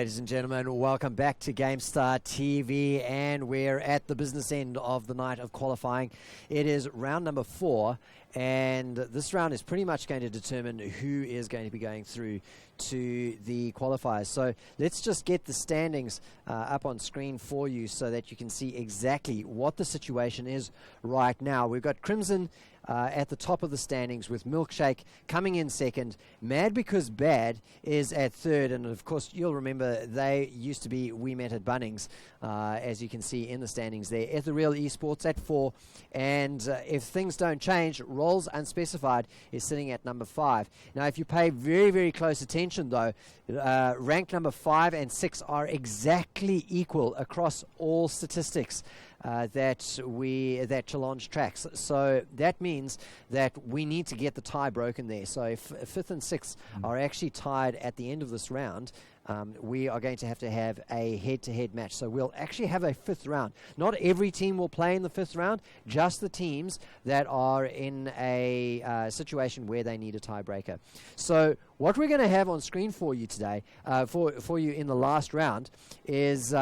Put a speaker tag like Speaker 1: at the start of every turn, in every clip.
Speaker 1: ladies and gentlemen, welcome back to GameStar TV, and we're at the business end of the night of qualifying. It is round number 4, and this round is pretty much going to determine who is going to be going through to the qualifiers. So let's just get the standings up on screen for you so that you can see exactly what the situation is right now. We've got Crimson at the top of the standings with Milkshake coming in second. Mad Because Bad is at third, and of course you'll remember they used to be We Met at Bunnings, as you can see in the standings there. Ethereal Esports at 4, and if things don't change, Rolls Unspecified is sitting at number 5. Now if you pay very, very close attention though, rank number 5 and 6 are exactly equal across all statistics that Challenge tracks. So that means that we need to get the tie broken there. So if 5th and 6th are actually tied at the end of this round, we are going to have a head-to-head match. So we'll actually have a 5th round. Not every team will play in the 5th round, just the teams that are in a situation where they need a tiebreaker. So what we're going to have on screen for you today, for you in the last round, is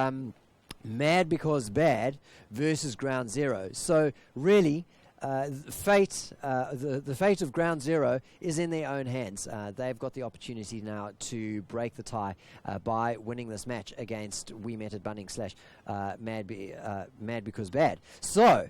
Speaker 1: Mad Because Bad versus Ground Zero. So really, the fate of Ground Zero is in their own hands. They've got the opportunity now to break the tie by winning this match against We Met at Bunning / Mad Because Bad. So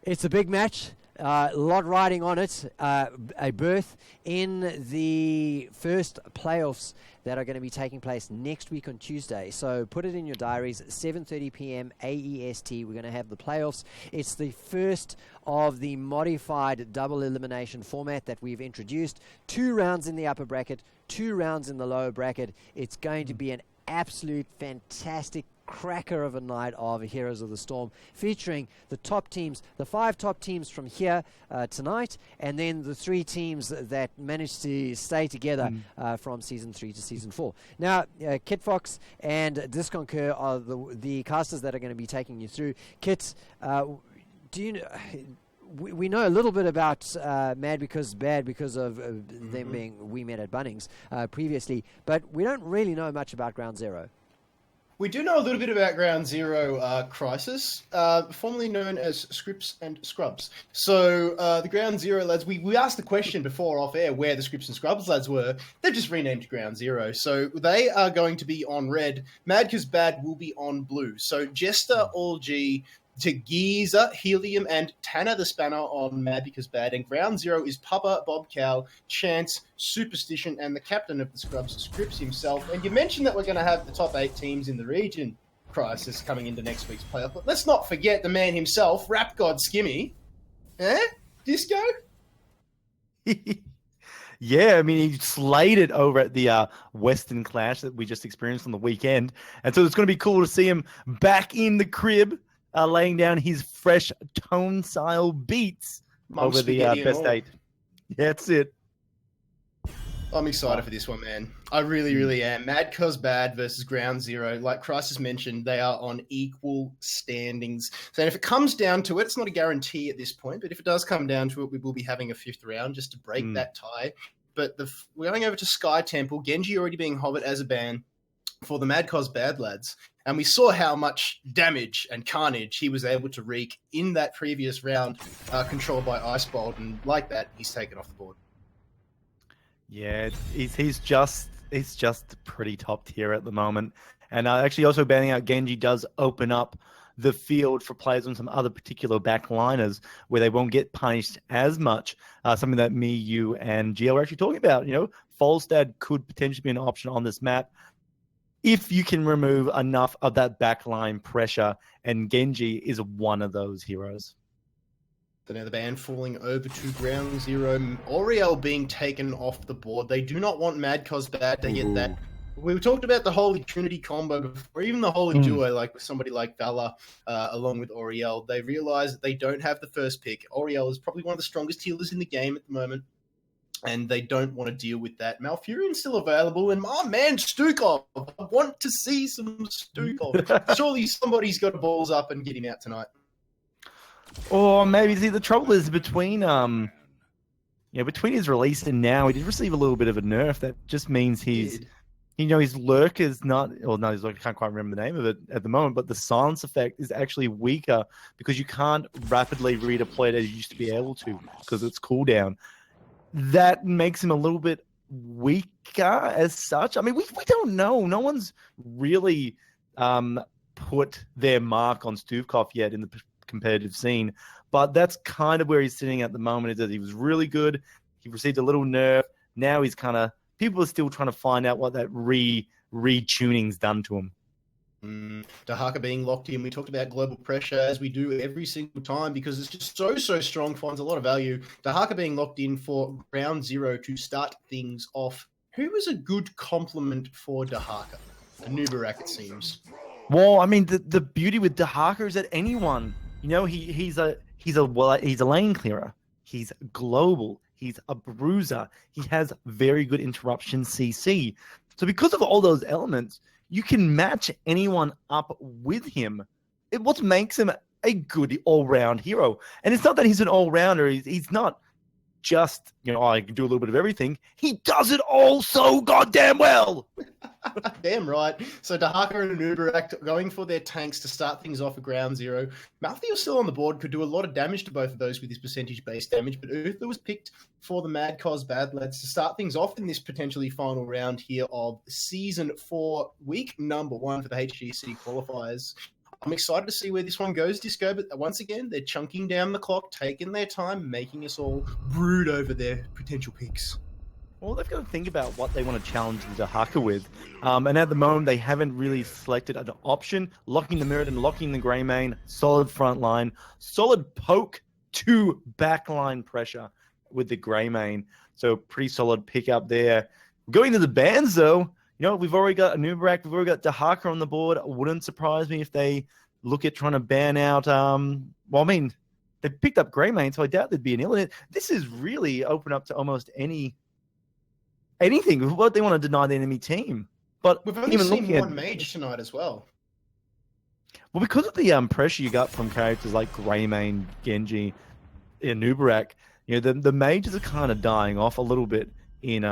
Speaker 1: it's a big match. A lot riding on it. A berth in the first playoffs that are going to be taking place next week on Tuesday. So put it in your diaries, 7:30 p.m. AEST. We're going to have the playoffs. It's the first of the modified double elimination format that we've introduced. 2 rounds in the upper bracket, 2 rounds in the lower bracket. It's going to be an absolute fantastic cracker of a night of Heroes of the Storm, featuring the top teams, the 5 top teams from here tonight, and then the 3 teams that managed to stay together from Season 3 to Season 4. Now, Kit Fox and Disconquer are the casters that are going to be taking you through. Kit, do you know... We know a little bit about Mad Because Bad because of them being We Met at Bunnings previously, but we don't really know much about Ground Zero.
Speaker 2: We do know a little bit about Ground Zero Crisis, formerly known as Scrpz and Scrpz. So the Ground Zero lads, we asked the question before off air where the Scrpz and Scrpz lads were. They've just renamed Ground Zero. So they are going to be on red. Mad Because Bad will be on blue. So Jester, All G, Tegeeza, Helium, and Tanner the Spanner on Mad Because Bad. And Ground Zero is Papa, Bob Cow, Chance, Superstition, and the captain of the Scrubs, Scrpz himself. And you mentioned that we're going to have the top 8 teams in the region, Crisis, coming into next week's playoff. But let's not forget the man himself, Rap God Skimmy. Disco?
Speaker 3: Yeah, I mean, he slayed it over at the Western Clash that we just experienced on the weekend. And so it's going to be cool to see him back in the crib, laying down his fresh tone-style beats over the best 8. Yeah, that's it.
Speaker 2: I'm excited for this one, man. I really, really am. Mad Cause Bad versus Ground Zero. Like Crisis mentioned, they are on equal standings. So if it comes down to it, it's not a guarantee at this point, but if it does come down to it, we will be having a 5th round just to break that tie. But we're going over to Sky Temple. Genji already being hovered as a ban for the Mad Cause Bad lads. And we saw how much damage and carnage he was able to wreak in that previous round, controlled by Icebolt. And like that, he's taken off the board.
Speaker 3: Yeah, he's just pretty top tier at the moment. And actually also banning out Genji does open up the field for players on some other particular backliners where they won't get punished as much. Something that me, you, and Gio are actually talking about. You know, Folstad could potentially be an option on this map if you can remove enough of that backline pressure, and Genji is one of those heroes.
Speaker 2: So now the ban falling over to Ground Zero. Oriel being taken off the board. They do not want Mad Cause Bad to get that. We talked about the Holy Trinity combo before, even the Holy Duo, like with somebody like Valor along with Oriel. They realize that they don't have the first pick. Oriel is probably one of the strongest healers in the game at the moment, and they don't want to deal with that. Malfurion's still available, and my man Stukov. I want to see some Stukov. Surely somebody's got balls up and get him out tonight.
Speaker 3: Or maybe, see, the trouble is between his release and now, he did receive a little bit of a nerf. That just means he's his lurk is not, or no, his lurk, I can't quite remember the name of it at the moment, but the silence effect is actually weaker because you can't rapidly redeploy it as you used to be able to because it's cooldown. That makes him a little bit weaker as such. I mean, we don't know. No one's really put their mark on Scrpz yet in the competitive scene, but that's kind of where he's sitting at the moment, is that he was really good. He received a little nerf. Now he's kind of, people are still trying to find out what that retuning's done to him.
Speaker 2: Dahaka being locked in. We talked about global pressure, as we do every single time, because it's just so strong, finds a lot of value. Dahaka being locked in for round 0 to start things off. Who was a good complement for Dahaka? Anubarak, it seems.
Speaker 3: Well, I mean, the beauty with Dahaka is that anyone, he's a lane clearer. He's global. He's a bruiser. He has very good interruption CC. So because of all those elements, you can match anyone up with him. What makes him a good all-round hero. And it's not that he's an all-rounder. He's not just, I can do a little bit of everything. He does it all so goddamn well.
Speaker 2: Damn right. So Dahaka and Anubarak going for their tanks to start things off at ground 0. Malthael still on the board, could do a lot of damage to both of those with his percentage-based damage, but Uther was picked for the Mad Cos Bad Lads to start things off in this potentially final round here of Season 4, week number 1 for the HGC qualifiers. I'm excited to see where this one goes, Disco, but once again, they're chunking down the clock, taking their time, making us all brood over their potential picks.
Speaker 3: Well, they've got to think about what they want to challenge the Dahaka with. And at the moment, they haven't really selected an option. Locking the Mirrodin, locking the Greymane, solid front line, solid poke to backline pressure with the Greymane. So pretty solid pickup there. Going to the bans, though, we've already got Anubarak, we've already got Dahaka on the board. It wouldn't surprise me if they look at trying to ban out, they picked up Greymane, so I doubt there'd be an Illidan. This is really open up to almost anything, what they want to deny the enemy team. But
Speaker 2: we've only seen one mage tonight as well.
Speaker 3: Well, because of the pressure you got from characters like Greymane, Genji, and Anubarak, the mages are kind of dying off a little bit in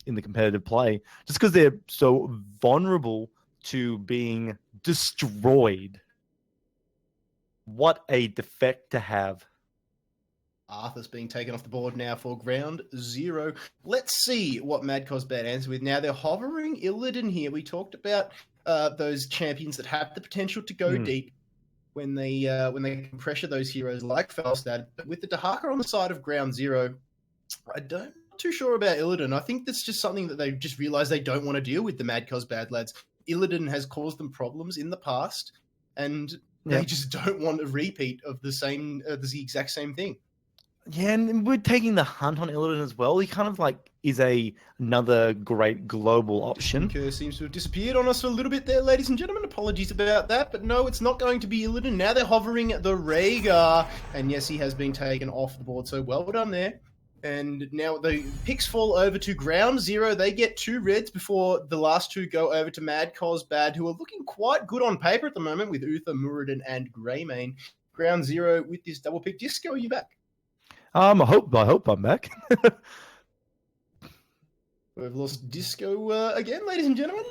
Speaker 3: the competitive play, just because they're so vulnerable to being destroyed. What a defect to have.
Speaker 2: Arthur's being taken off the board now for ground 0. Let's see what Mad Cos Bad answers with. Now they're hovering Illidan here. We talked about those champions that have the potential to go deep when they can pressure those heroes like Falstad. But with the Dahaka on the side of ground 0, I'm not too sure about Illidan. I think that's just something that they just realized they don't want to deal with, the Mad Cos Bad Lads. Illidan has caused them problems in the past, and they just don't want a repeat of the exact same thing.
Speaker 3: Yeah, and we're taking the hunt on Illidan as well. He kind of is another great global option.
Speaker 2: Kerr seems to have disappeared on us for a little bit there, ladies and gentlemen. Apologies about that, but no, it's not going to be Illidan. Now they're hovering the Rhaegar, and yes, he has been taken off the board, so well done there. And now the picks fall over to ground 0. They get 2 reds before the last 2 go over to Mad Cos Bad, who are looking quite good on paper at the moment with Uther, Muradin, and Greymane. Ground 0 with this double pick. Disco, are you back?
Speaker 3: I hope I'm back.
Speaker 2: We've lost Disco again, ladies and gentlemen.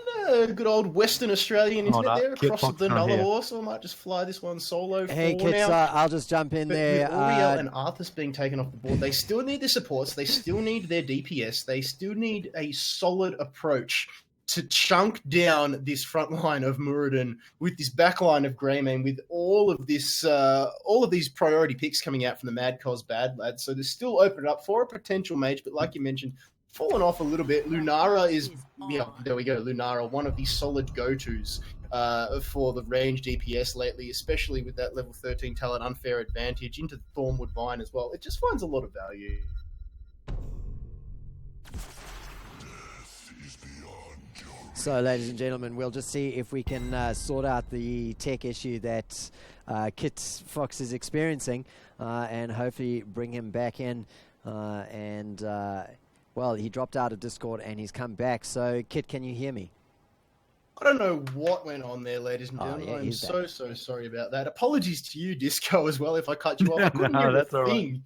Speaker 2: Good old Western Australian internet there across the Nullarbor, so I might just fly this one solo.
Speaker 1: Hey, kids, I'll just jump in there.
Speaker 2: With Oriel and Arthas being taken off the board, they still need their supports. They still need their DPS. They still need a solid approach to chunk down this front line of Muradin with this back line of Greymane, with all of these priority picks coming out from the Mad Cos Bad Lads. So they're still open up for a potential mage, but like you mentioned, fallen off a little bit. Lunara is, there we go. Lunara, one of the solid go-tos for the range DPS lately, especially with that level 13 talent unfair advantage into the Thornwood Vine as well. It just finds a lot of value.
Speaker 1: So, ladies and gentlemen, we'll just see if we can sort out the tech issue that Kit Fox is experiencing and hopefully bring him back in. Well, he dropped out of Discord and he's come back. So, Kit, can you hear me?
Speaker 2: I don't know what went on there, ladies and gentlemen. I'm so sorry about that. Apologies to you, Disco, as well, if I cut you off. I couldn't hear
Speaker 3: that's
Speaker 2: a thing.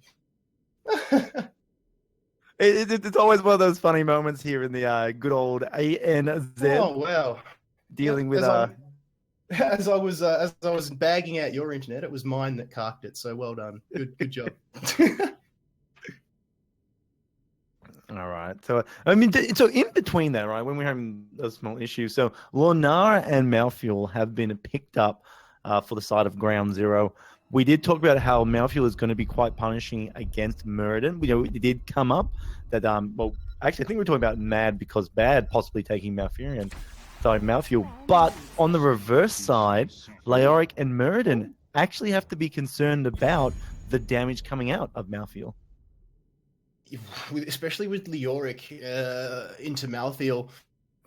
Speaker 3: It's always one of those funny moments here in the good old ANZ.
Speaker 2: Oh wow!
Speaker 3: Dealing with
Speaker 2: as I was bagging out your internet, it was mine that carked it. So well done, good job.
Speaker 3: All right. So I mean, so in between that, right, when we're having a small issue, so Lunara and Malfuel have been picked up for the side of Ground Zero. We did talk about how Malfuel is going to be quite punishing against Muradin. It did come up that well, actually, I think we're talking about Mad because Bad possibly taking Malfurion. Sorry, Malfuel. But on the reverse side, Leoric and Muradin actually have to be concerned about the damage coming out of Malfuel.
Speaker 2: Especially with Leoric into Malthael.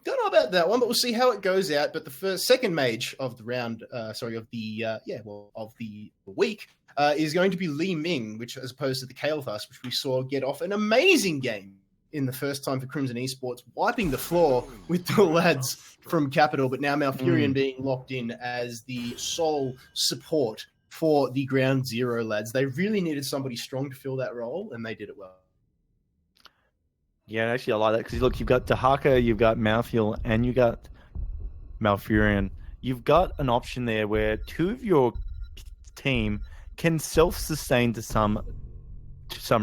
Speaker 2: Don't know about that one, but we'll see how it goes out. But the second mage of the round, of the week, is going to be Li Ming, which as opposed to the Kael'thas, which we saw get off an amazing game in the first time for Crimson Esports, wiping the floor with the lads from Capital. But now Malfurion being locked in as the sole support for the Ground Zero lads. They really needed somebody strong to fill that role, and they did it well.
Speaker 3: Yeah, actually, I like that because look, you've got Dahaka, you've got Malfuel, and you got Malfurion. You've got an option there where two of your team can self-sustain to some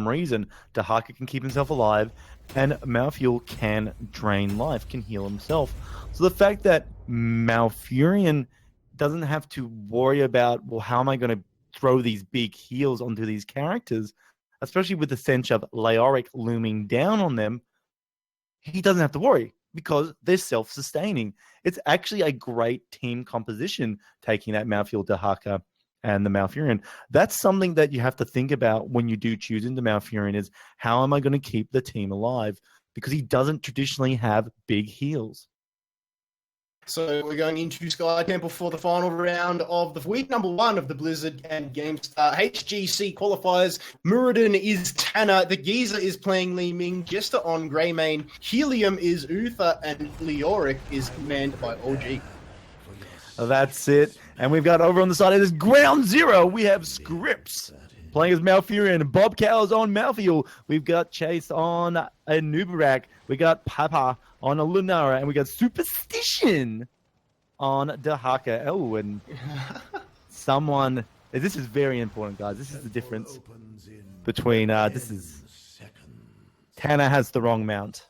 Speaker 3: reason. Dahaka can keep himself alive, and Malfuel can drain life, can heal himself. So the fact that Malfurion doesn't have to worry about, well, how am I going to throw these big heals onto these characters? Especially with the sense of Leoric looming down on them, he doesn't have to worry because they're self-sustaining. It's actually a great team composition taking that Malfuel, Dahaka, and the Malfurion. That's something that you have to think about when you do choose into Malfurion is how am I going to keep the team alive? Because he doesn't traditionally have big heals.
Speaker 2: So we're going into Sky Temple for the final round of the week number 1 of the Blizzard and GameStar HGC qualifiers. Muradin is Tanner. The Geezer is playing Li Ming. Jester on Greymane. Helium is Uther. And Leoric is manned by OG.
Speaker 3: That's it. And we've got over on the side of this Ground Zero, we have Scrpz playing as Malfurion. Bob Cow's on Malfuel. We've got Chase on Anubarak. We got Papa on a Lunara, and we got Superstition on Dahaka. Oh, and someone... This is very important, guys. This is the difference between... Tanner has the wrong mount.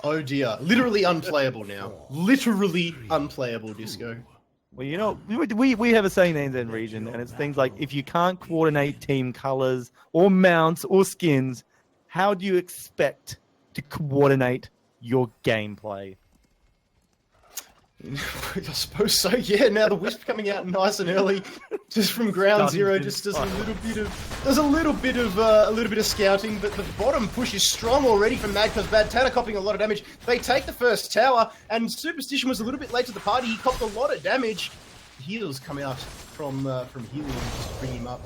Speaker 2: Oh, dear. Literally unplayable now. Literally unplayable, Disco.
Speaker 3: Well, you know, we have a saying in the region, and it's things like, if you can't coordinate team colors or mounts or skins, how do you expect to coordinate your gameplay?
Speaker 2: I suppose so, yeah. Now the Wisp coming out nice and early, just from Ground Zero, just does a little bit of scouting. But the bottom push is strong already from Mad because Bad Tanner copping a lot of damage. They take the first tower, and Superstition was a little bit late to the party. He copped a lot of damage. Heals come out from Helium just to bring him up.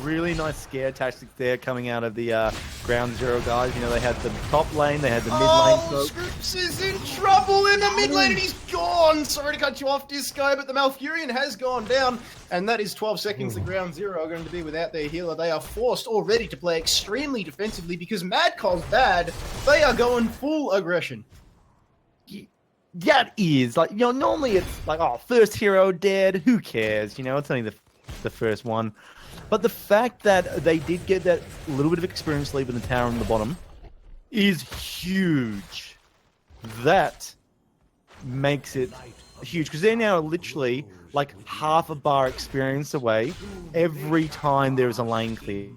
Speaker 3: Really nice scare tactics there coming out of the Ground Zero guys. You know, they had the top lane, they had the mid lane.
Speaker 2: Scrpz is in trouble in the mid lane and he's gone. Sorry to cut you off, Disco, but the Malfurion has gone down. And that is 12 seconds the Ground Zero are going to be without their healer. They are forced already to play extremely defensively because Mad Calls Bad. They are going full aggression.
Speaker 3: That is, like, you know, normally it's like, oh, first hero dead, who cares? You know, it's only the first one. But the fact that they did get that little bit of experience leaving the tower on the bottom is huge. That makes it huge because they're now literally like half a bar experience away every time there is a lane clear.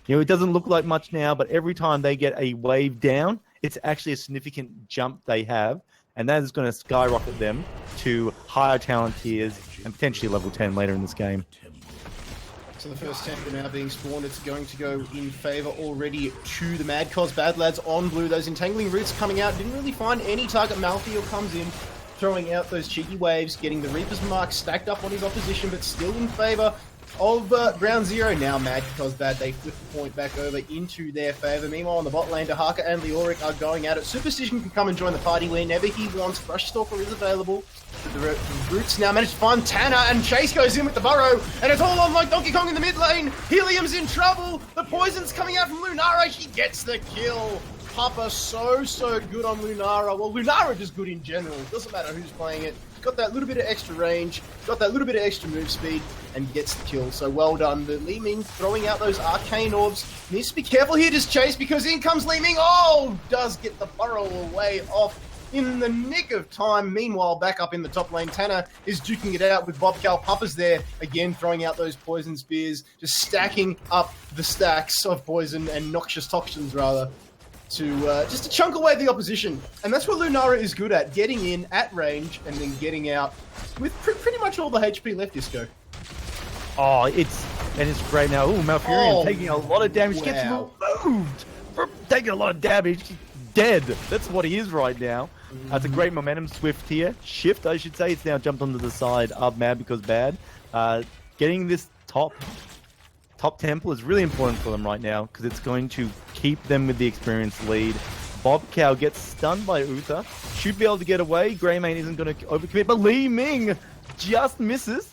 Speaker 3: You know, it doesn't look like much now, but every time they get a wave down, it's actually a significant jump they have, and that is going to skyrocket them to higher talent tiers and potentially level 10 later in this game.
Speaker 2: So the first temple now being spawned, it's going to go in favor already to the Mad Cos Bad Lads on blue. Those entangling roots coming out, didn't really find any target. Malthael comes in, throwing out those cheeky waves, getting the Reaper's Mark stacked up on his opposition, but still in favor of Ground Zero. Now Mad because bad, they flip the point back over into their favor. Meanwhile, on the bot lane, Dahaka and Leoric are going at it. Superstition can come and join the party whenever he wants. Brush Stalker is available. The Roots now manage to find Tanner, and Chase goes in with the burrow, and it's all on like Donkey Kong in the mid lane. Helium's in trouble. The poison's coming out from Lunara. She gets the kill. Papa so good on Lunara. Well, Lunara just good in general. Doesn't matter who's playing it. Got that little bit of extra range, got that little bit of extra move speed, and gets the kill. So well done. The Li Ming throwing out those arcane orbs. Needs to be careful here, just Chase, because in comes Li Ming. Oh, does get the burrow away off in the nick of time. Meanwhile, back up in the top lane, Tanner is duking it out with Bobcal. Papa's there, again, throwing out those poison spears, just stacking up the stacks of poison and noxious toxins, rather, to just to chunk away the opposition. And that's what Lunara is good at, getting in at range and then getting out with pretty much all the HP left, Disco.
Speaker 3: Oh, it's great now. Ooh, Malfurion taking a lot of damage.
Speaker 2: Wow.
Speaker 3: Gets removed from taking a lot of damage. He's dead. That's what he is right now. It's a great momentum shift, I should say. It's now jumped onto the side of Mad because bad. Getting this top temple is really important for them right now because it's going to keep them with the experience lead. Bobcow gets stunned by Uther. Should be able to get away. Greymane isn't going to overcommit, but Li Ming just misses.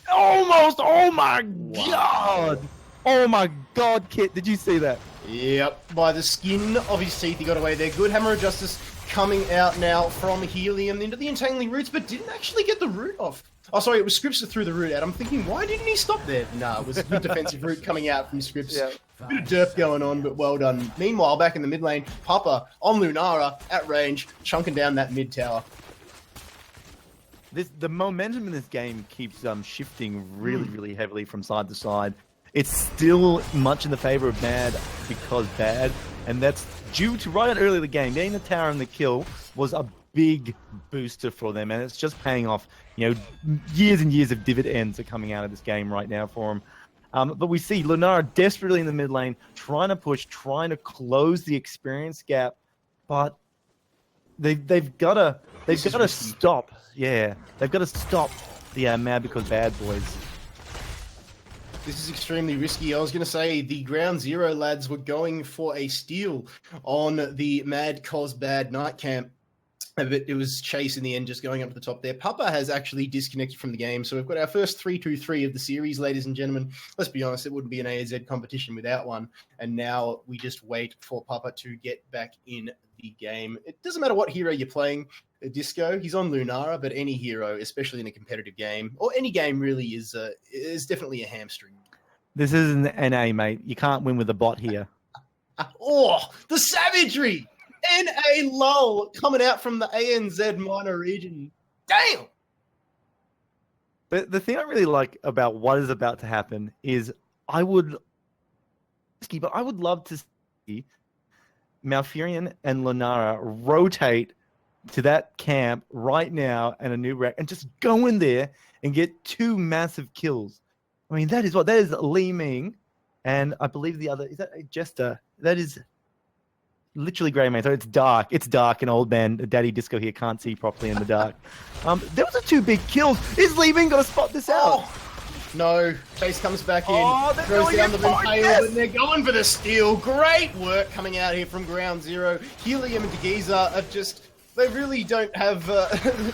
Speaker 3: Almost! Oh my god! Oh my god, Kit, did you see that?
Speaker 2: Yep, by the skin of his teeth he got away there. Good Hammer of Justice coming out now from Helium into the Entangling Roots, but didn't actually get the root off. Oh, sorry, it was Scrpz that threw the root out. I'm thinking, why didn't he stop there? Nah, it was a good defensive root coming out from Scrpz.
Speaker 3: Yeah.
Speaker 2: A bit of derp going on, but well done. Meanwhile, back in the mid lane, Papa on Lunara at range, chunking down that mid tower.
Speaker 3: The momentum in this game keeps shifting really heavily from side to side. It's still much in the favor of Mad because bad, and that's due to right early in the game. Getting the tower and the kill was a big booster for them, and it's just paying off. You know, years and years of dividends are coming out of this game right now for them. But we see Lunara desperately in the mid lane, trying to push, trying to close the experience gap, but they've got to stop. Yeah, they've got to stop the Mad because bad boys.
Speaker 2: This is extremely risky. I was going to say the Ground Zero lads were going for a steal on the Mad Cos Bad night camp. But it was Chase in the end just going up to the top there. Papa has actually disconnected from the game. So we've got our first 3-2-3 of the series, ladies and gentlemen. Let's be honest, it wouldn't be an AZ competition without one. And now we just wait for Papa to get back in the game. It doesn't matter what hero you're playing. Disco, he's on Lunara, but any hero, especially in a competitive game, or any game really, is definitely a hamstring.
Speaker 3: This is an NA, mate. You can't win with a bot here.
Speaker 2: Oh, the savagery! NA LOL coming out from the ANZ minor region. Damn!
Speaker 3: But the thing I really like about what is about to happen is I would love to see Malfurion and Lunara rotate to that camp right now and a new rack and just go in there and get 2 massive kills. I mean, that is Li Ming, and I believe the other, is that Jester? That is literally Greymane. So it's dark, and old man Daddy Disco here can't see properly in the dark. There was 2 big kills. Is Li Ming going to spot this out?
Speaker 2: No, Chase comes back in,
Speaker 3: they're
Speaker 2: throws
Speaker 3: going
Speaker 2: down the
Speaker 3: in for it,
Speaker 2: Impale,
Speaker 3: yes!
Speaker 2: and they're going for the steal. Great work coming out here from Ground Zero. Helium and Degiza have just, they really don't have,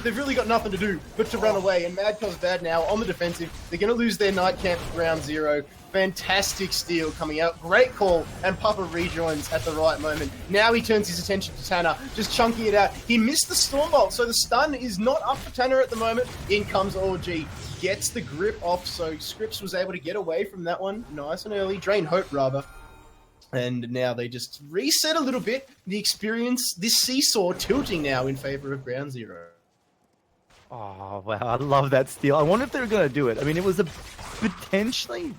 Speaker 2: they've really got nothing to do but to run away. And Mad Cos Bad now on the defensive. They're going to lose their night camp to Ground Zero. Fantastic steal coming out. Great call. And Papa rejoins at the right moment. Now he turns his attention to Tanner, just chunking it out. He missed the Stormbolt, so the stun is not up for Tanner at the moment. In comes OG. Gets the grip off, so Scrpz was able to get away from that one nice and early. Drain Hope, rather. And now they just reset a little bit. The experience, this seesaw tilting now in favor of Ground Zero.
Speaker 3: Oh, wow. I love that steal. I wonder if they were going to do it. I mean, it was potentially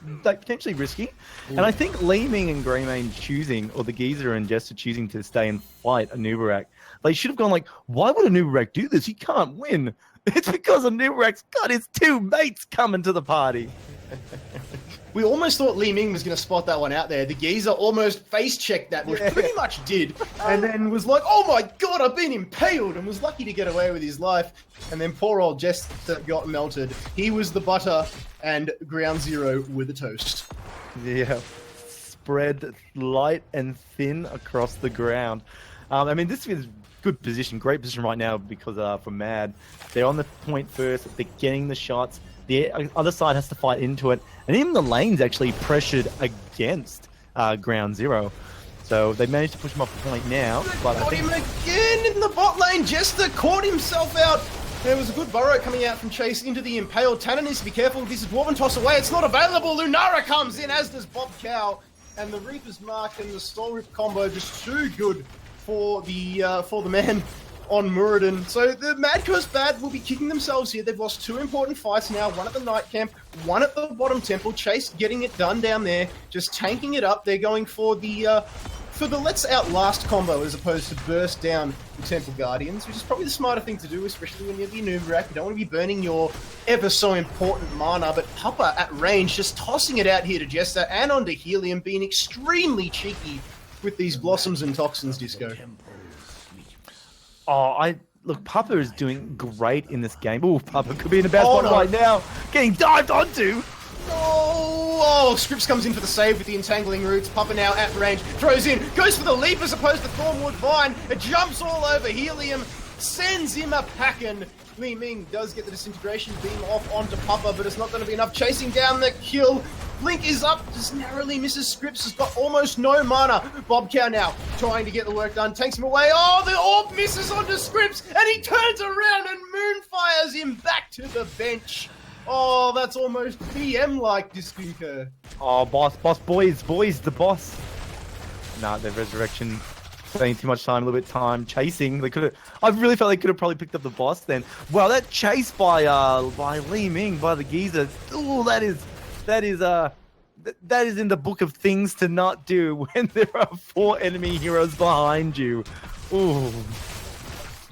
Speaker 3: risky. And I think Li Ming and Greymane choosing, or the Geezer and Jester choosing to stay and fight Anubarak, they should have gone like, why would Anubarak do this? He can't win. It's because Anubarak's got his 2 mates coming to the party.
Speaker 2: We almost thought Li Ming was going to spot that one out there. The Geezer almost face-checked that, which pretty much did. And then was like, oh my god, I've been impaled, and was lucky to get away with his life. And then poor old Jester got melted. He was the butter, and Ground Zero with a toast.
Speaker 3: Yeah, spread light and thin across the ground. I mean, this is good position, great position right now because for Mad, they're on the point first, they're getting the shots, the other side has to fight into it, and even the lane's actually pressured against Ground Zero. So they managed to push him off the point now. But
Speaker 2: Got him again in the bot lane. Jester caught himself out. There was a good burrow coming out from Chase into the Impale. Tanner needs to be careful. This is Dwarven toss away. It's not available. Lunara comes in, as does Bob Cow. And the Reaper's Mark and the Soul Rip combo just too good for the man on Muradin. So the Mad Curse Bad will be kicking themselves here. They've lost 2 important fights now. One at the Night Camp, one at the bottom temple. Chase getting it done down there, just tanking it up. They're going for the let's outlast combo as opposed to burst down the Temple Guardians, which is probably the smarter thing to do, especially when you're the Nuvarak. You don't want to be burning your ever so important mana, but Papa at range just tossing it out here to Jester and onto Helium, being extremely cheeky with these Blossoms and Toxins, Disco.
Speaker 3: Look, Papa is doing great in this game. Oh, Papa could be in a bad spot right now. Getting dived onto.
Speaker 2: Oh, Scrpz comes in for the save with the entangling roots. Papa now at range, throws in, goes for the leap as opposed to Thornwood Vine. It jumps all over Helium, sends him a packin'. Li Ming does get the disintegration beam off onto Papa, but it's not going to be enough. Chasing down the kill. Blink is up, just narrowly misses Scrpz, has got almost no mana. Bobcow now trying to get the work done, takes him away. Oh, the orb misses onto Scrpz, and he turns around and moonfires him back to the bench. Oh, that's almost BM-like, Distinker.
Speaker 3: Oh, boys, the boss. Nah, their resurrection. Spending too much time, a little bit of time chasing. I really felt they could have probably picked up the boss then. Wow, that chase by Li Ming, by the geezer. Ooh, that is in the book of things to not do when there are 4 enemy heroes behind you. Ooh.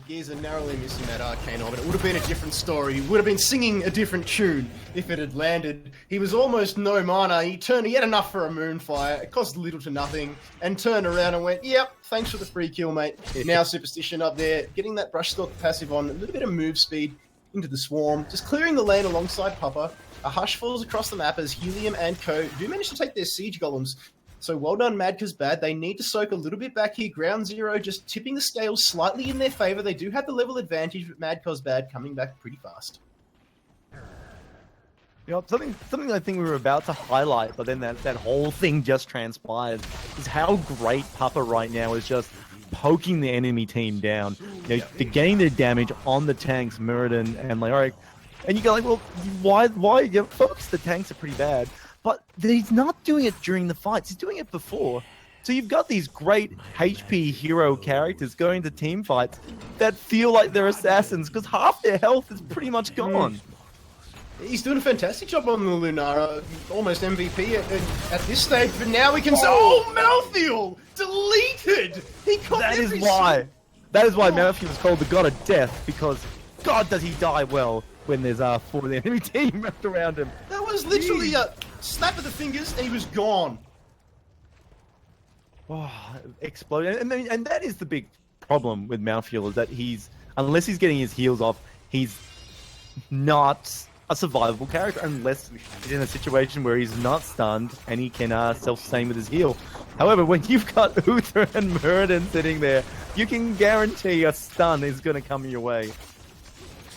Speaker 2: Gears are narrowly missing that arcane orb. It would have been a different story. He would have been singing a different tune if it had landed. He was almost no mana. He had enough for a Moonfire. It cost little to nothing. And turned around and went, yep, thanks for the free kill, mate. Now Superstition up there, getting that Brushstalk passive on, a little bit of move speed into the Swarm. Just clearing the lane alongside Papa. A hush falls across the map as Helium and Co. do manage to take their siege golems. So well done, Mad Cause Bad. They need to soak a little bit back here. Ground Zero just tipping the scales slightly in their favor. They do have the level advantage, but Mad Cause Bad coming back pretty fast.
Speaker 3: You know, something I think we were about to highlight, but then that whole thing just transpired, is how great Papa right now is just poking the enemy team down. You know, they're getting their damage on the tanks, Muradin and Leoric. And you go like, well, why? You know, folks, the tanks are pretty bad. But he's not doing it during the fights. He's doing it before. So you've got these great HP hero characters going to team fights that feel like they're assassins because half their health is pretty much gone.
Speaker 2: He's doing a fantastic job on the Lunara. Almost MVP at this stage. But now we can say, oh, Malthael! Deleted! He got
Speaker 3: That is why Malthael is called the God of Death, because God does he die well when there's 4 of the enemy team wrapped around him.
Speaker 2: That was literally a snap of the fingers and he was gone.
Speaker 3: Oh, exploded. And that is the big problem with Malthael, is that unless he's getting his heals off, he's not a survivable character unless he's in a situation where he's not stunned and he can self-sustain with his heal. However, when you've got Uther and Muradin sitting there, you can guarantee a stun is going to come your way.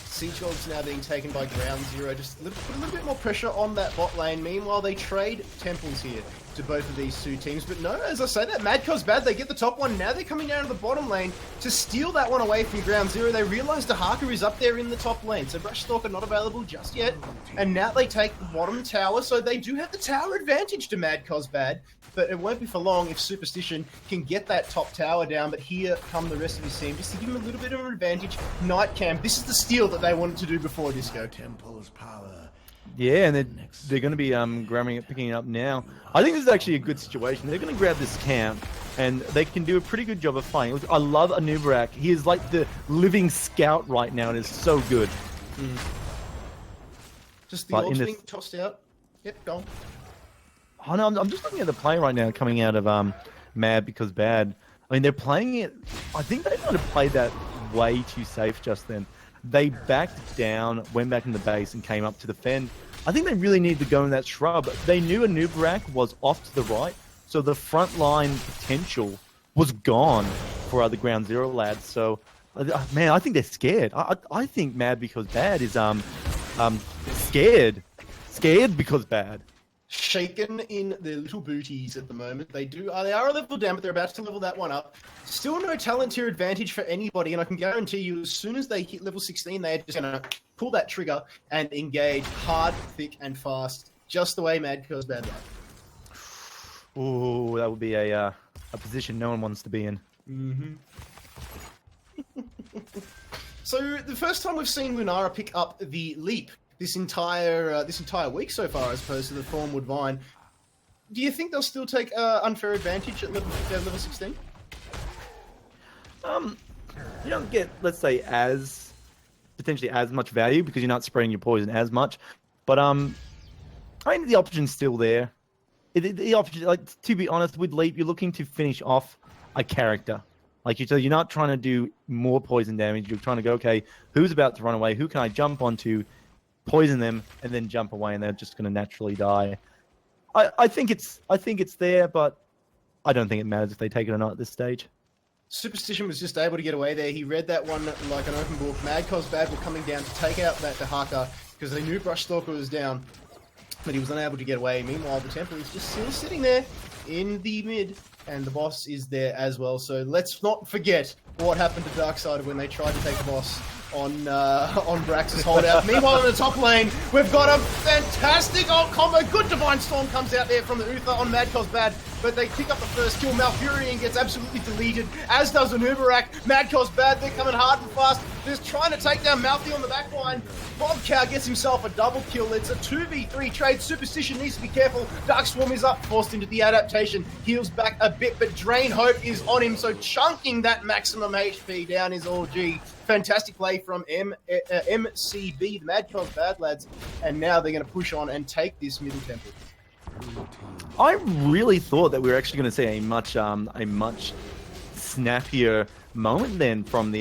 Speaker 2: Siege Gold's now being taken by Ground Zero, just put a little bit more pressure on that bot lane. Meanwhile, they trade temples here to both of these 2 teams. But no, as I say, that Mad Cause Bad, they get the top one. Now they're coming down to the bottom lane to steal that one away from Ground Zero. They realise Dahaka is up there in the top lane, so Brushstalk are not available just yet. And now they take the bottom tower, so they do have the tower advantage to Mad Cause Bad. But it won't be for long if Superstition can get that top tower down. But here come the rest of his team, just to give him a little bit of an advantage. Night Camp, this is the steal that they wanted to do before Disco.
Speaker 4: Temple's power.
Speaker 3: Yeah, and they're going to be picking it up now. I think this is actually a good situation. They're going to grab this camp, and they can do a pretty good job of fighting. I love Anubarak. He is like the living scout right now, and is so good.
Speaker 2: Just the orbs being tossed out. Yep, go on.
Speaker 3: Oh no, I'm just looking at the play right now coming out of Mad Because Bad. I mean, they're playing it. I think they might have played that way too safe just then. They backed down, went back in the base, and came up to defend. I think they really needed to go in that shrub. They knew a Nubarak was off to the right, so the front line potential was gone for the Ground Zero lads. So, man, I think they're scared. I think Mad Because Bad is scared because bad.
Speaker 2: Shaken in their little booties at the moment. They are a level down, but they're about to level that one up. Still no talent tier advantage for anybody, and I can guarantee you, as soon as they hit level 16, they're just gonna pull that trigger and engage hard, thick, and fast, just the way Mad Because Bad like.
Speaker 3: Ooh, that would be a position no one wants to be in.
Speaker 2: So the first time we've seen Lunara pick up the leap this entire week so far, as opposed to the Thornwood Vine, do you think they'll still take unfair advantage at level 16?
Speaker 3: You don't get, let's say, potentially as much value because you're not spreading your poison as much. But I mean, the option's still there. The option, like, to be honest, with Leap, you're looking to finish off a character. Like, you're not trying to do more poison damage. You're trying to go, okay, who's about to run away? Who can I jump onto, poison them, and then jump away, and they're just going to naturally die. I think it's there, but I don't think it matters if they take it or not at this stage.
Speaker 2: Superstition was just able to get away there. He read that one like an open book. Mad Cos Bad were coming down to take out that Dahaka because they knew Brush Stalker was down, but he was unable to get away. Meanwhile, the Temple is just still sitting there in the mid, and the boss is there as well. So let's not forget what happened to Darksider when they tried to take the boss on Brax's holdout. Meanwhile, in the top lane, we've got a fantastic ult combo. Good Divine Storm comes out there from the Uther on Mad Cos Bad, but they pick up the first kill. Malfurion gets absolutely deleted, as does an Uberak. Mad Cos Bad, they're coming hard and fast. They're trying to take down Malfi on the back line. Bob Cow gets himself a double kill. It's a 2v3 trade. Superstition needs to be careful. Dark Swarm is up, forced into the adaptation. Heals back a bit, but Drain Hope is on him, so chunking that maximum HP down is all G. Fantastic play from MCB, the Mad Cos Bad lads, and now they're going to push on and take this middle temple.
Speaker 3: I really thought that we were actually going to see a much snappier moment then from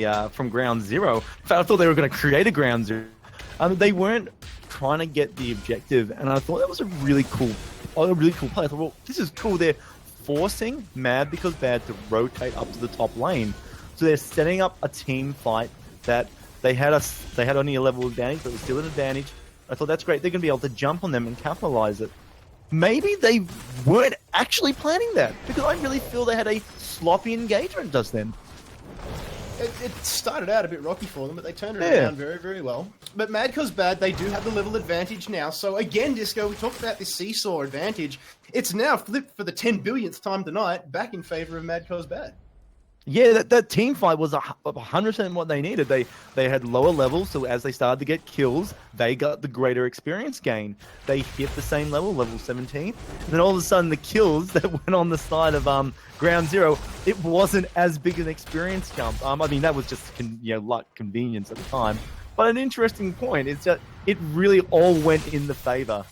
Speaker 3: Ground Zero. In fact, I thought they were going to create a Ground Zero. They weren't trying to get the objective, and I thought that was a really cool play. I thought, well, this is cool. They're forcing Mad Because Bad to rotate up to the top lane. So they're setting up a team fight that they had only a level advantage, but it was still an advantage. I thought that's great. They're going to be able to jump on them and capitalize it. Maybe they weren't actually planning that, because I really feel they had a sloppy engagement just then.
Speaker 2: It started out a bit rocky for them, but they turned it around very, very well. But Mad Cos Bad, they do have the level advantage now. So again, Disco, we talked about this seesaw advantage. It's now flipped for the 10 billionth time tonight, back in favor of Mad Cos Bad.
Speaker 3: Yeah, that team fight was 100% what they needed. They had lower levels, so as they started to get kills, they got the greater experience gain. They hit the same level 17. And then all of a sudden, the kills that went on the side of Ground Zero, it wasn't as big an experience jump. I mean, that was just luck, convenience at the time. But an interesting point is that it really all went in the favor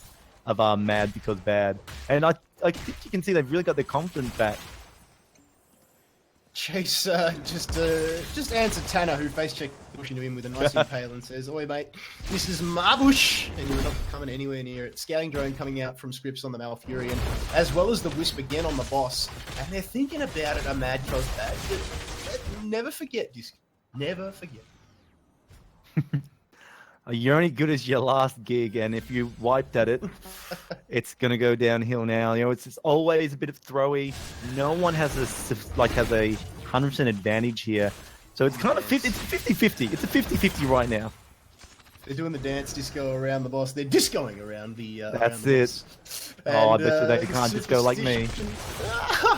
Speaker 3: of Mad Because Bad. And I think you can see they've really got their confidence back.
Speaker 2: Chase just answered Tanner, who face-checked pushing him with a nice impale and says, "Oi, mate, this is Marbush," and you're not coming anywhere near it. Scouting drone coming out from Scrpz on the Malfurion, as well as the Wisp again on the boss. And they're thinking about it, a Mad Cos Bad. Never forget, Disc. Never forget.
Speaker 3: You're only good as your last gig, and if you wiped at it, it's gonna go downhill now. It's just always a bit of throwy. No one has a 100% advantage here, so it's kind of it's 50-50. It's a 50-50 right now.
Speaker 2: They're doing the dance disco around the boss. They're discoing around the.
Speaker 3: That's
Speaker 2: around the
Speaker 3: it. I bet you they can't disco like me.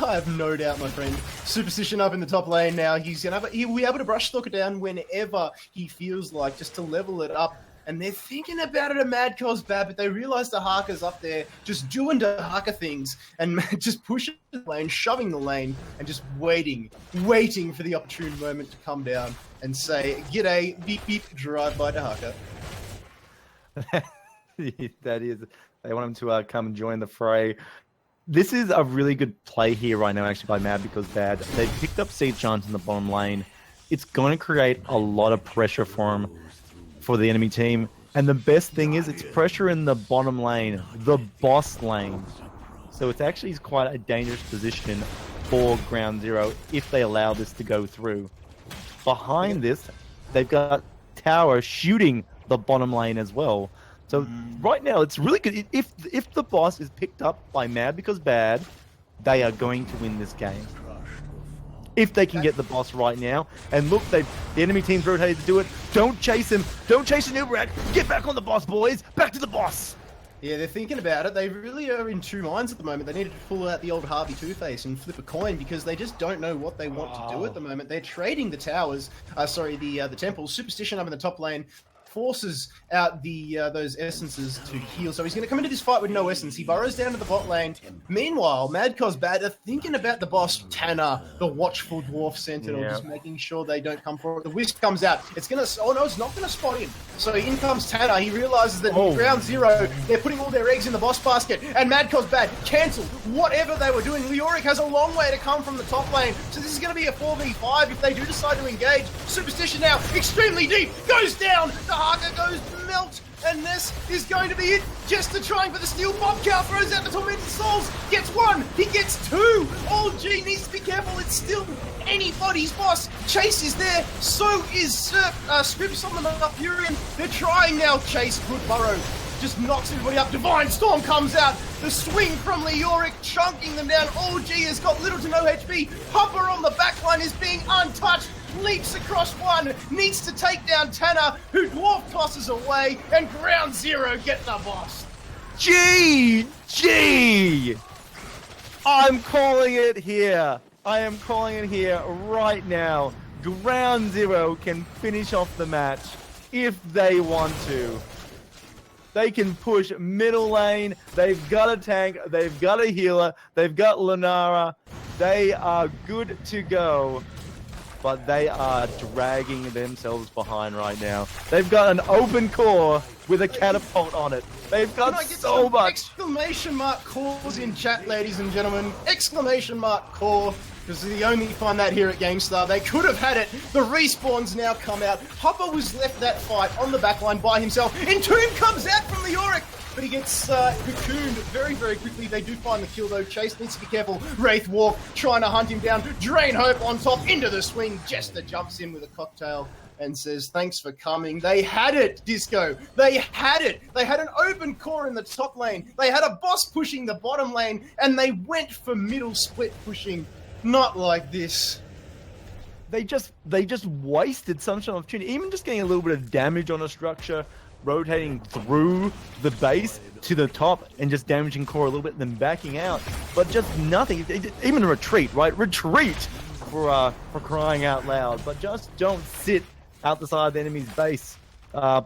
Speaker 2: I have no doubt, my friend. Superstition up in the top lane now. He'll be able to brush Stalker down whenever he feels like, just to level it up. And they're thinking about it, a Mad Cos Bad, but they realize the Harker's up there just doing the Harker things and just pushing the lane, shoving the lane, and just waiting for the opportune moment to come down and say, "G'day, beep beep, drive by the Harker."
Speaker 3: That is, they want him to come and join the fray. This is a really good play here right now, actually, by Mad Because Bad. They've picked up Seed Chance in the bottom lane. It's going to create a lot of pressure for him, for the enemy team. And the best thing is it's pressure in the bottom lane, the boss lane. So it's actually quite a dangerous position for Ground Zero if they allow this to go through. Behind this, they've got Tower shooting the bottom lane as well. So right now, it's really good. If the boss is picked up by Mad Because Bad, they are going to win this game. If they can get the boss right now. And look, the enemy team's rotated to do it. Don't chase him. Don't chase the Uberak. Get back on the boss, boys. Back to the boss.
Speaker 2: Yeah, they're thinking about it. They really are in two minds at the moment. They need to pull out the old Harvey Two-Face and flip a coin because they just don't know what they want to do at the moment. They're trading the towers, the temples. Superstition up in the top lane forces out those essences to heal. So he's going to come into this fight with no essence. He burrows down to the bot lane. Meanwhile, Mad Cos Bad are thinking about the boss, Tanner, the watchful dwarf sentinel, just making sure they don't come for it. The wisp comes out. It's going to... Oh, no, it's not going to spot him. So in comes Tanner. He realizes that in Ground Zero, they're putting all their eggs in the boss basket. And Mad Cos Bad cancel whatever they were doing. Leoric has a long way to come from the top lane. So this is going to be a 4v5 if they do decide to engage. Superstition now, extremely deep, goes down. The Harker goes melt, and this is going to be it. Just to trying for the steal. Bobcow throws out the Tormented Souls. Gets one. He gets two. Old G needs to be careful. It's still anybody's boss. Chase is there. So is Scrpz on the Malfurion. They're trying now. Chase, good burrow. Just knocks everybody up. Divine Storm comes out. The swing from Leoric, chunking them down. OG has got little to no HP. Hopper on the backline is being untouched. Leaps across one. Needs to take down Tanner, who dwarf tosses away. And Ground Zero get the boss.
Speaker 3: GG! I'm calling it here. I am calling it here right now. Ground Zero can finish off the match if they want to. They can push middle lane. They've got a tank. They've got a healer. They've got Lunara. They are good to go. But they are dragging themselves behind right now. They've got an open core with a catapult on it. They've got so much.
Speaker 2: Exclamation mark cores in chat, ladies and gentlemen. Exclamation mark core. Because they only find that here at GameStar. They could have had it. The respawns now come out. Hopper was left that fight on the backline by himself. Entomb comes out from Leoric, but he gets cocooned very, very quickly. They do find the kill, though. Chase needs to be careful. Wraith Walk trying to hunt him down. Drain Hope on top into the swing. Jester jumps in with a cocktail and says, thanks for coming. They had it, Disco. They had it. They had an open core in the top lane. They had a boss pushing the bottom lane, and they went for middle split pushing. Not like this.
Speaker 3: They just wasted some sort of opportunity. Even just getting a little bit of damage on a structure, rotating through the base to the top and just damaging core a little bit, then backing out. But just nothing. Even a retreat, right? Retreat for crying out loud. But just don't sit out the side of the enemy's base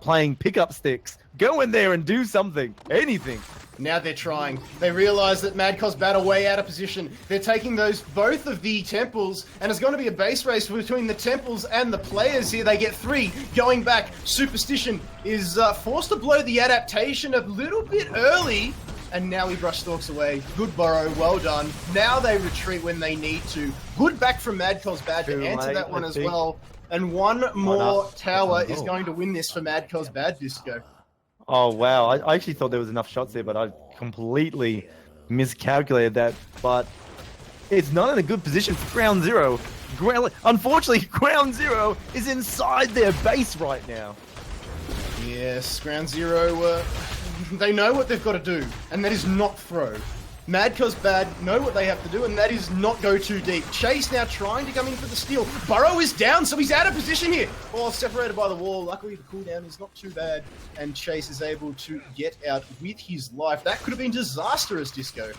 Speaker 3: playing pickup sticks. Go in there and do something. Anything.
Speaker 2: Now they're trying. They realize that Mad Cos Bad are way out of position. They're taking both of the temples, and it's going to be a base race between the temples and the players here. They get three. Going back, Superstition is forced to blow the adaptation a little bit early, and now he brush stalks away. Good burrow, well done. Now they retreat when they need to. Good back from Mad Cos Bad to answer that one as well. And one more tower is going to win this for Mad Cos Bad, Disco.
Speaker 3: Oh, wow. I actually thought there was enough shots there, but I completely miscalculated that. But it's not in a good position for Ground Zero. Unfortunately, Ground Zero is inside their base right now.
Speaker 2: Yes, Ground Zero, they know what they've got to do, and that is not throw. Mad Cos Bad know what they have to do, and that is not go too deep. Chase now trying to come in for the steal. Burrow is down, so he's out of position here. Oh, separated by the wall. Luckily, the cooldown is not too bad, and Chase is able to get out with his life. That could have been disastrous, Disco.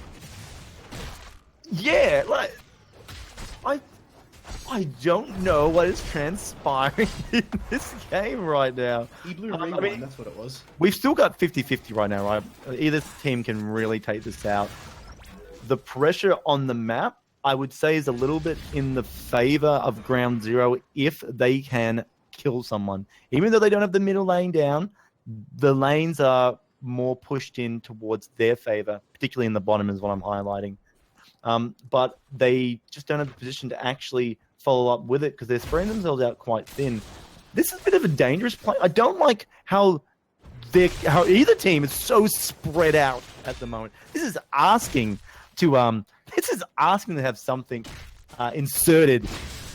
Speaker 3: Yeah, like, I don't know what is transpiring in this game right now.
Speaker 2: He blew rewind, that's what it was.
Speaker 3: We've still got 50-50 right now, right? Either team can really take this out. The pressure on the map, I would say, is a little bit in the favor of Ground Zero if they can kill someone. Even though they don't have the middle lane down, the lanes are more pushed in towards their favor, particularly in the bottom is what I'm highlighting. But they just don't have the position to actually follow up with it because they're spreading themselves out quite thin. This is a bit of a dangerous play. I don't like how how either team is so spread out at the moment. This is asking to have something inserted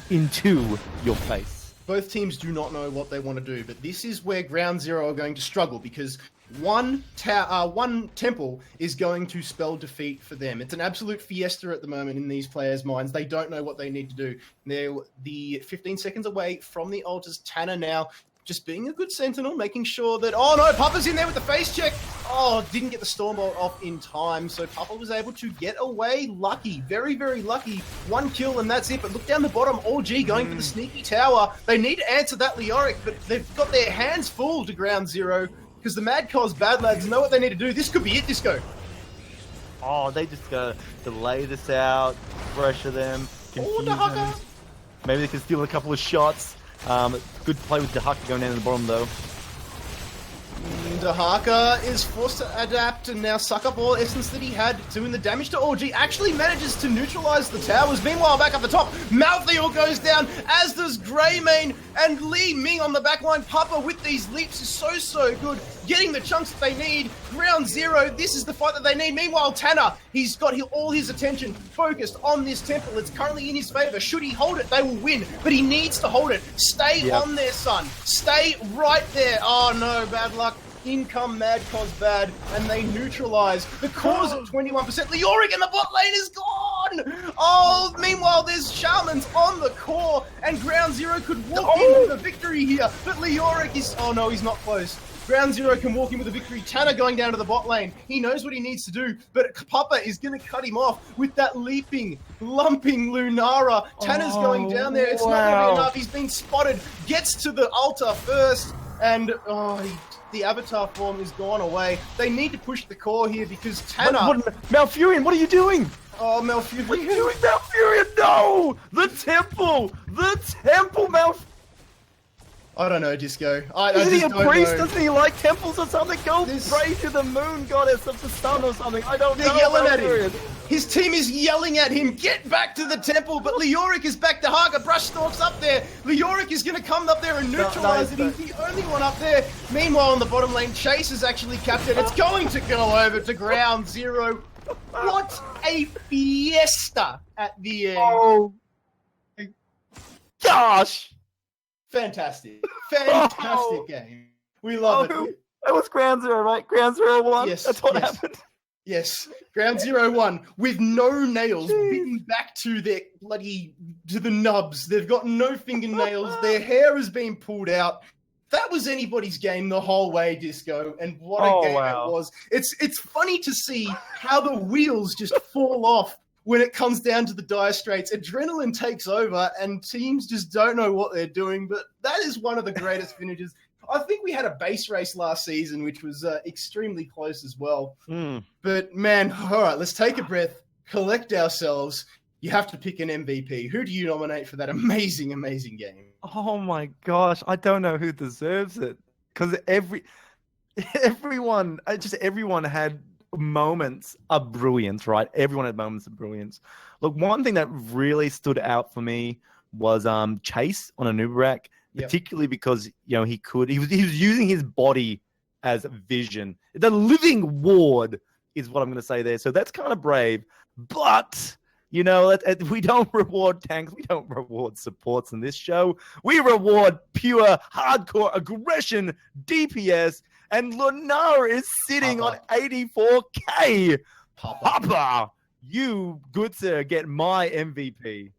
Speaker 3: into your face.
Speaker 2: Both teams do not know what they want to do, but this is where Ground Zero are going to struggle because one temple is going to spell defeat for them. It's an absolute fiesta at the moment in these players' minds. They don't know what they need to do. They're the 15 seconds away from the altars. Tanner now just being a good sentinel, making sure that... Oh no, Papa's in there with the face check. Oh, didn't get the Stormbolt off in time. So Papa was able to get away lucky. Very, very lucky. 1 kill and that's it. But look down the bottom. OG going for the sneaky tower. They need to answer that Leoric, but they've got their hands full to Ground Zero because the Mad Cos Bad Lads know what they need to do. This could be it, Disco.
Speaker 3: Oh, they just gotta delay this out, pressure them, confuse them. Maybe they can steal a couple of shots. Good play with Dahaka going down in the bottom, though.
Speaker 2: Dahaka is forced to adapt and now suck up all essence that he had, doing the damage to OG. Actually manages to neutralize the towers. Meanwhile, back up the top, Malthael goes down, as does Greymane, and Li Ming on the backline. Papa with these leaps is so good, getting the chunks that they need. Ground Zero, this is the fight that they need. Meanwhile, Tanner, he's got all his attention focused on this temple. It's currently in his favor. Should he hold it, they will win, but he needs to hold it. Stay on there, son. Stay right there. Oh no, bad luck. In come Mad Cos Bad, and they neutralize. The core's at 21%. Leoric in the bot lane is gone! Oh, meanwhile, there's Shamans on the core, and Ground Zero could walk in with a victory here, but Leoric is... Oh no, he's not close. Ground Zero can walk in with a victory. Tanner going down to the bot lane. He knows what he needs to do, but Papa is going to cut him off with that leaping, lumping Lunara. Tanner's going down there. It's not going to be enough. He's been spotted. Gets to the altar first, and the avatar form is gone away. They need to push the core here because Tanner...
Speaker 3: Malfurion, what are you doing?
Speaker 2: Oh, Malfurion.
Speaker 3: What are you doing, Malfurion? No! The temple, Malfurion.
Speaker 2: I don't know, Disco.
Speaker 3: Isn't he a priest? Doesn't he like temples or something? Go pray to the moon goddess of the sun or something. I don't know.
Speaker 2: They're yelling at him. His team is yelling at him. Get back to the temple. But Leoric is back to Haga. Brushstork's up there. Leoric is going to come up there and neutralize it. He's the only one up there. Meanwhile, on the bottom lane, Chase is actually captured. It's going to go over to Ground Zero. What a fiesta at the end.
Speaker 3: Oh, gosh.
Speaker 2: Fantastic game. We love it.
Speaker 3: That was Ground Zero, right? Ground Zero won.
Speaker 2: Yes,
Speaker 3: that's what happened.
Speaker 2: Yes, Ground Zero won with no nails, bitten back to their to the nubs. They've got no fingernails. Their hair has been pulled out. That was anybody's game the whole way, Disco, and what a game it was. It's funny to see how the wheels just fall off when it comes down to the dire straits. Adrenaline takes over and teams just don't know what they're doing, but that is one of the greatest finishes. I think we had a base race last season, which was extremely close as well. But man, all right, let's take a breath, collect ourselves. You have to pick an MVP. Who do you nominate for that amazing, amazing game?
Speaker 3: Oh my gosh, I don't know who deserves it. Because everyone had moments of brilliance, right? Everyone had moments of brilliance. Look, one thing that really stood out for me was Chase on a Nubarak, particularly because he was using his body as vision. The living ward is what I'm going to say there. So that's kind of brave, but we don't reward tanks, we don't reward supports in this show. We reward pure hardcore aggression, DPS. And Lunara is sitting on 84k. Papa, you good sir, get my MVP.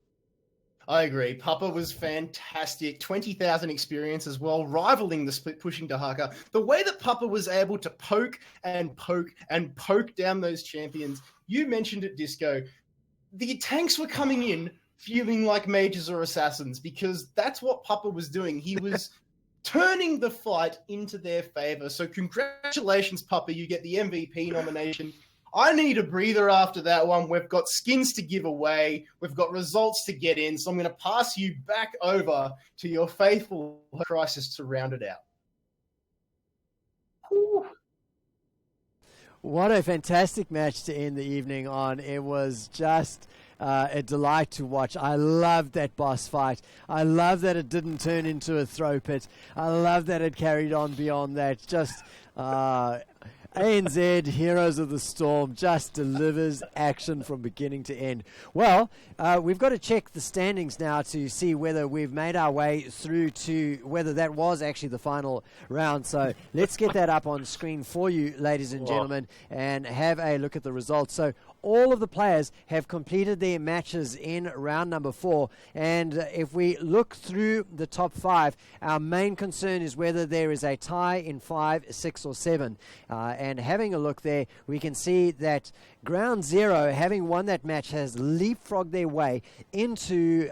Speaker 2: I agree. Papa was fantastic. 20,000 experience as well, rivaling the split pushing Dahaka. The way that Papa was able to poke down those champions. You mentioned it, Disco. The tanks were coming in feeling like mages or assassins because that's what Papa was doing. He was turning the fight into their favor. So congratulations, Papa. You get the MVP nomination. I need a breather after that one. We've got skins to give away. We've got results to get in. So I'm going to pass you back over to your faithful Crisis to round it out.
Speaker 1: Whew. What a fantastic match to end the evening on. It was just a delight to watch. I love that boss fight. I love that it didn't turn into a throw pit. I love that it carried on beyond that. Just ANZ, Heroes of the Storm, just delivers action from beginning to end. Well, we've got to check the standings now to see whether we've made our way through to whether that was actually the final round. So let's get that up on screen for you, ladies and gentlemen, and have a look at the results. So all of the players have completed their matches in round number 4. And if we look through the top 5, our main concern is whether there is a tie in 5, 6, or 7. And having a look there, we can see that Ground Zero, having won that match, has leapfrogged their way into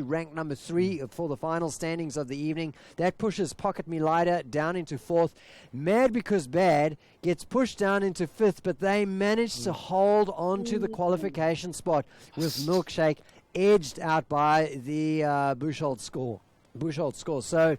Speaker 1: rank number 3 for the final standings of the evening. That pushes Pocket Me Lighter down into 4th. Mad Because Bad gets pushed down into 5th, but they managed to hold on to the qualification spot with Milkshake edged out by the Buchholz score. So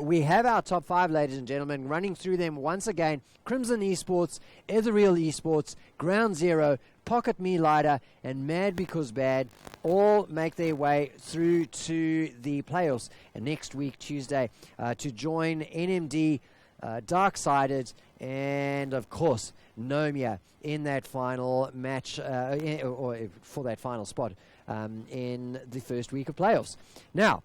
Speaker 1: we have our top 5, ladies and gentlemen, running through them once again. Crimson Esports, Ethereal Esports, Ground Zero, Pocket Me Lighter, and Mad Because Bad all make their way through to the playoffs. And next week, Tuesday, to join NMD, Darksided, and of course Nomia in that final match, or for that final spot in the first week of playoffs. Now,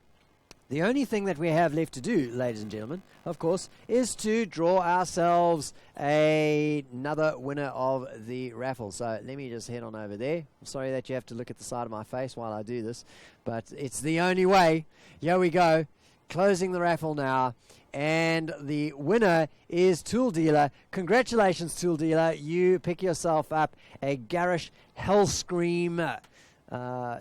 Speaker 1: the only thing that we have left to do, ladies and gentlemen, of course, is to draw ourselves another winner of the raffle. So let me just head on over there. I'm sorry that you have to look at the side of my face while I do this, but it's the only way. Here we go. Closing the raffle now. And the winner is Tool Dealer. Congratulations, Tool Dealer. You pick yourself up a Garish Hellscream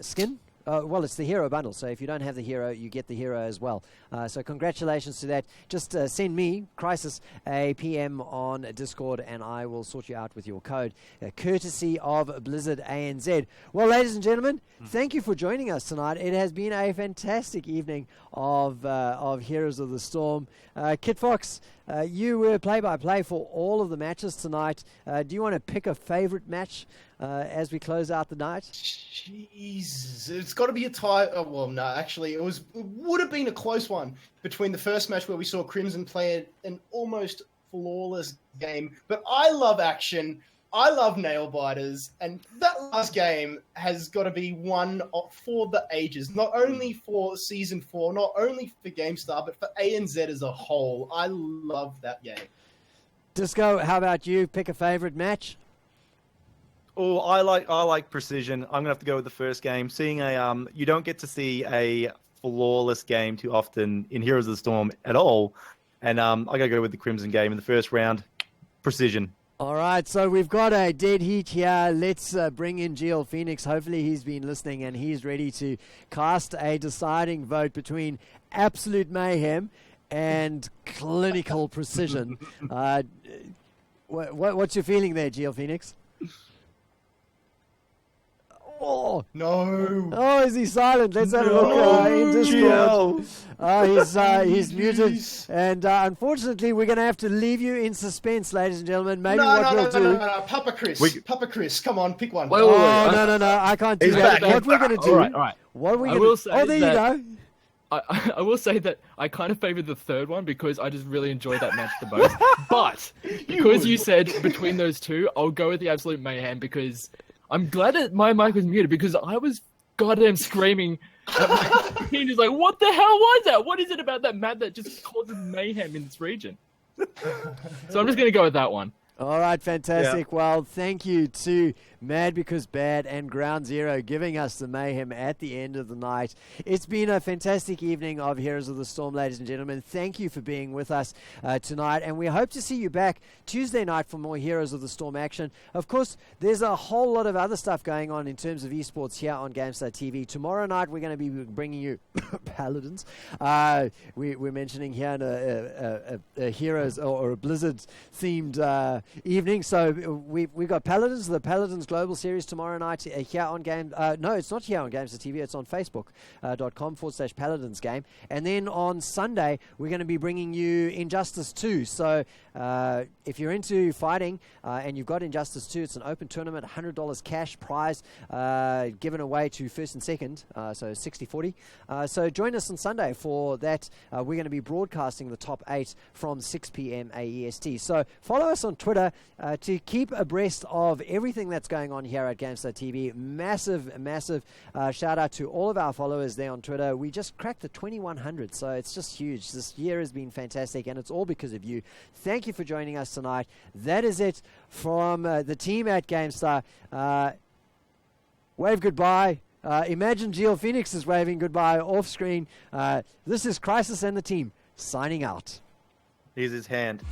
Speaker 1: skin. Well, it's the hero bundle, so if you don't have the hero, you get the hero as well. So congratulations to that. Just send me, Crisis, a PM on Discord, and I will sort you out with your code, courtesy of Blizzard ANZ. Well, ladies and gentlemen, thank you for joining us tonight. It has been a fantastic evening of Heroes of the Storm. Kit Fox, you were play-by-play for all of the matches tonight. Do you want to pick a favorite match as we close out the night?
Speaker 2: Jesus, it's got to be a tie. Oh, well, no, actually, it would have been a close one between the first match where we saw Crimson play an almost flawless game. But I love action. I love nail biters, and that last game has got to be one for the ages. Not only for Season 4, not only for GameStar, but for ANZ as a whole. I love that game.
Speaker 3: Disco, how about you? Pick a favorite match. Oh, I like precision. I'm gonna have to go with the first game. Seeing you don't get to see a flawless game too often in Heroes of the Storm at all, and I gotta go with the Crimson game in the first round. Precision.
Speaker 1: All right, so we've got a dead heat here. Let's bring in GL Phoenix. Hopefully he's been listening and he's ready to cast a deciding vote between absolute mayhem and clinical precision. What's your feeling there, GL Phoenix? Oh
Speaker 2: no!
Speaker 1: Oh, is he silent? Let's have a look in Discord. He's muted, and unfortunately, we're going to have to leave you in suspense, ladies and gentlemen. Maybe we'll do.
Speaker 2: No, Papa Chris, come on, pick one.
Speaker 1: Wait. No, I can't do that. What we're going to do?
Speaker 4: All right.
Speaker 1: What are we going to do? Oh, there you go.
Speaker 4: I will say that I kind of favored the third one because I just really enjoyed that match the most. But because you said between those two, I'll go with the Absolute Mayhem because I'm glad that my mic was muted because I was goddamn screaming at my screen. He's like, what the hell was that? What is it about that map that just causes mayhem in this region? So I'm just going to go with that one.
Speaker 1: All right, fantastic. Yeah. Well, thank you to Mad Because Bad and Ground Zero giving us the mayhem at the end of the night. It's been a fantastic evening of Heroes of the Storm, ladies and gentlemen. Thank you for being with us tonight, and we hope to see you back Tuesday night for more Heroes of the Storm action. Of course, there's a whole lot of other stuff going on in terms of esports here on GameStar TV. Tomorrow night, we're going to be bringing you Paladins. We're mentioning here a Heroes or a Blizzard-themed evening. So we've got Paladins, the Paladins Global Series tomorrow night here on Game. No, it's not here on Games TV. It's on Facebook.com/Paladins Game. And then on Sunday, we're going to be bringing you Injustice 2. So if you're into fighting and you've got Injustice 2, it's an open tournament, $100 cash prize given away to first and second, so 60-40. So join us on Sunday for that. We're going to be broadcasting the top 8 from 6 p.m. AEST. So follow us on Twitter to keep abreast of everything that's going on here at GameStar TV. Massive shout out to all of our followers there on Twitter. We just cracked the 2100, so it's just huge. This year has been fantastic, and it's all because of you. Thank you for joining us tonight. That is it from the team at GameStar. Wave goodbye. Imagine Geo Phoenix is waving goodbye off screen. This is Crisis and the team signing out.
Speaker 3: Here's his hand.